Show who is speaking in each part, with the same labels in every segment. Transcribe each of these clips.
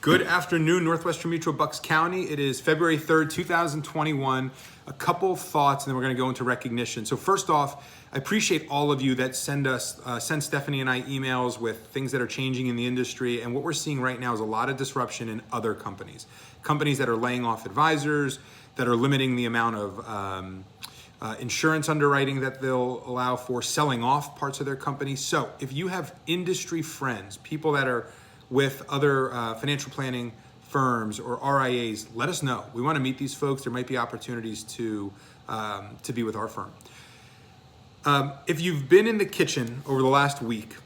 Speaker 1: Good afternoon, Northwestern Mutual Bucks County. It is February 3rd, 2021. A couple thoughts, and then we're going to go into recognition. So first off, I appreciate all of you that send Stephanie and I emails with things that are changing in the industry. And what we're seeing right now is a lot of disruption in other companies. Companies that are laying off advisors, that are limiting the amount of insurance underwriting that they'll allow for, selling off parts of their company. So if you have industry friends, people that are with other financial planning firms or RIAs, let us know. We want to meet these folks. There might be opportunities to be with our firm. If you've been in the kitchen over the last week,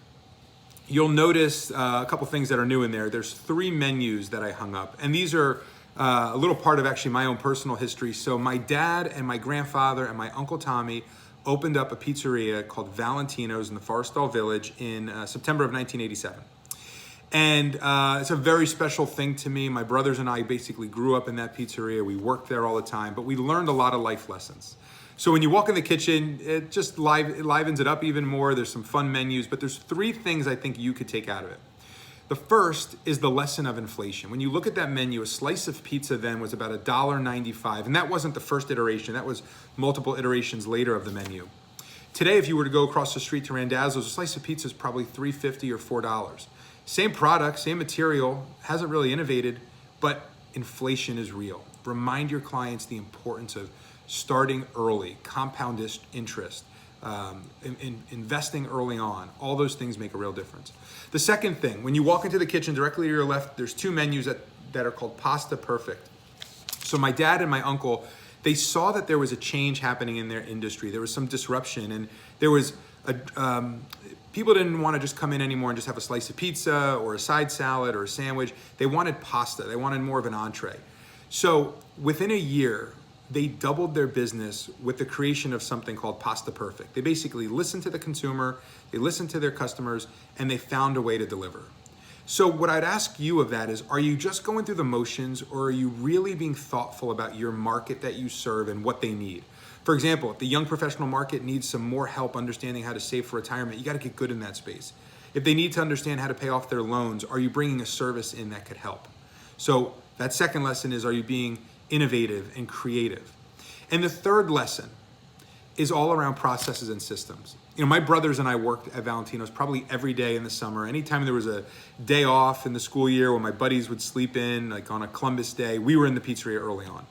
Speaker 1: you'll notice a couple things that are new in there. There's 3 menus that I hung up, and these are a little part of actually my own personal history. So my dad and my grandfather and my Uncle Tommy opened up a pizzeria called Valentino's in the Forestall Village in September of 1987. And it's a very special thing to me. My brothers and I basically grew up in that pizzeria. We worked there all the time, but we learned a lot of life lessons. So when you walk in the kitchen, it just livens it up even more. There's some fun menus, but there's 3 things I think you could take out of it. The first is the lesson of inflation. When you look at that menu, a slice of pizza then was about $1.95, and that wasn't the first iteration. That was multiple iterations later of the menu. Today, if you were to go across the street to Randazzo's, a slice of pizza is probably $3.50 or $4. Same product, same material, hasn't really innovated, but inflation is real. Remind your clients the importance of starting early, compound interest, investing early on. All those things make a real difference. The second thing, when you walk into the kitchen directly to your left, there's 2 menus that are called Pasta Perfect. So my dad and my uncle, they saw that there was a change happening in their industry. There was some disruption, and there was people didn't want to just come in anymore and just have a slice of pizza or a side salad or a sandwich. They wanted pasta. They wanted more of an entree. So within a year, they doubled their business with the creation of something called Pasta Perfect. They basically listened to the consumer, they listened to their customers, and they found a way to deliver. So what I'd ask you of that is, are you just going through the motions, or are you really being thoughtful about your market that you serve and what they need? For example, if the young professional market needs some more help understanding how to save for retirement, you got to get good in that space. If they need to understand how to pay off their loans, are you bringing a service in that could help? So that second lesson is, are you being innovative and creative? And the third lesson is all around processes and systems. You know, my brothers and I worked at Valentino's probably every day in the summer. Anytime there was a day off in the school year when my buddies would sleep in, like on a Columbus day, we were in the pizzeria early on.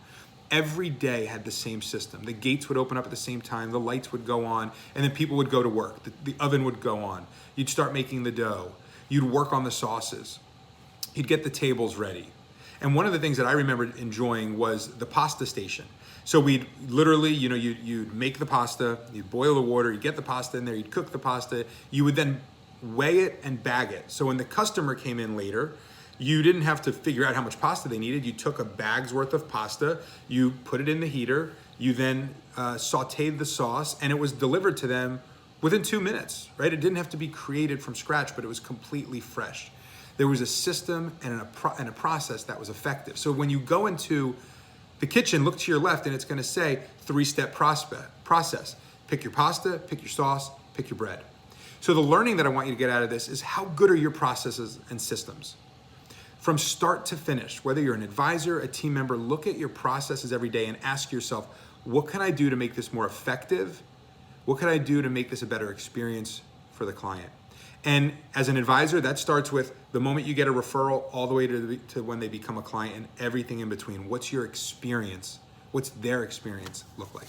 Speaker 1: Every day had the same system. The gates would open up at the same time, the lights would go on, and then people would go to work. The oven would go on. You'd start making the dough. You'd work on the sauces. You'd get the tables ready. And one of the things that I remember enjoying was the pasta station. So we'd literally, you'd make the pasta, you'd boil the water, you'd get the pasta in there, you'd cook the pasta, you would then weigh it and bag it. So when the customer came in later, you didn't have to figure out how much pasta they needed. You took a bag's worth of pasta, you put it in the heater, you then sauteed the sauce, and it was delivered to them within 2 minutes, right? It didn't have to be created from scratch, but it was completely fresh. There was a system and a process that was effective. So when you go into the kitchen, look to your left, and it's gonna say 3-step process. Pick your pasta, pick your sauce, pick your bread. So the learning that I want you to get out of this is, how good are your processes and systems? From start to finish, whether you're an advisor, a team member, look at your processes every day and ask yourself, what can I do to make this more effective? What can I do to make this a better experience for the client? And as an advisor, that starts with the moment you get a referral all the way to when they become a client, and everything in between. What's your experience? What's their experience look like?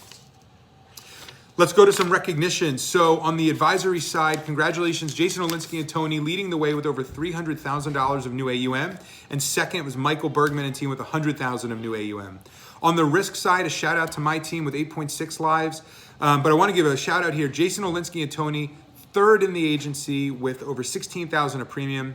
Speaker 1: Let's go to some recognition. So on the advisory side, congratulations, Jason Olinsky and Tony leading the way with over $300,000 of new AUM. And second was Michael Bergman and team with $100,000 of new AUM. On the risk side, a shout out to my team with 8.6 lives. But I want to give a shout out here, Jason Olinsky and Tony, third in the agency with over $16,000 of premium.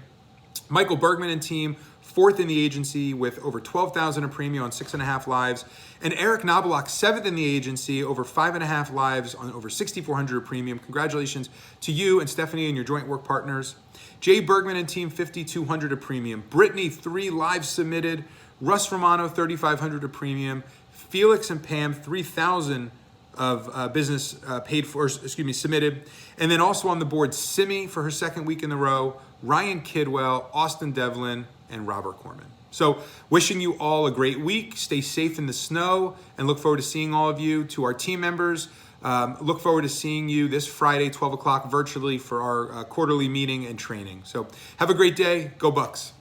Speaker 1: Michael Bergman and team, 4th in the agency with over $12,000 of premium on 6.5 lives. And Eric Knobloch, 7th in the agency, over 5.5 lives on over $6,400 of premium. Congratulations to you and Stephanie and your joint work partners. Jay Bergman and team, $5,200 of premium. Brittany, 3 lives submitted. Russ Romano, $3,500 of premium. Felix and Pam, $3,000 of business submitted. And then also on the board, Simi for her 2nd week in a row, Ryan Kidwell, Austin Devlin, and Robert Corman. So wishing you all a great week. Stay safe in the snow and look forward to seeing all of you. To our team members, look forward to seeing you this Friday, 12 o'clock virtually for our quarterly meeting and training. So have a great day. Go Bucks.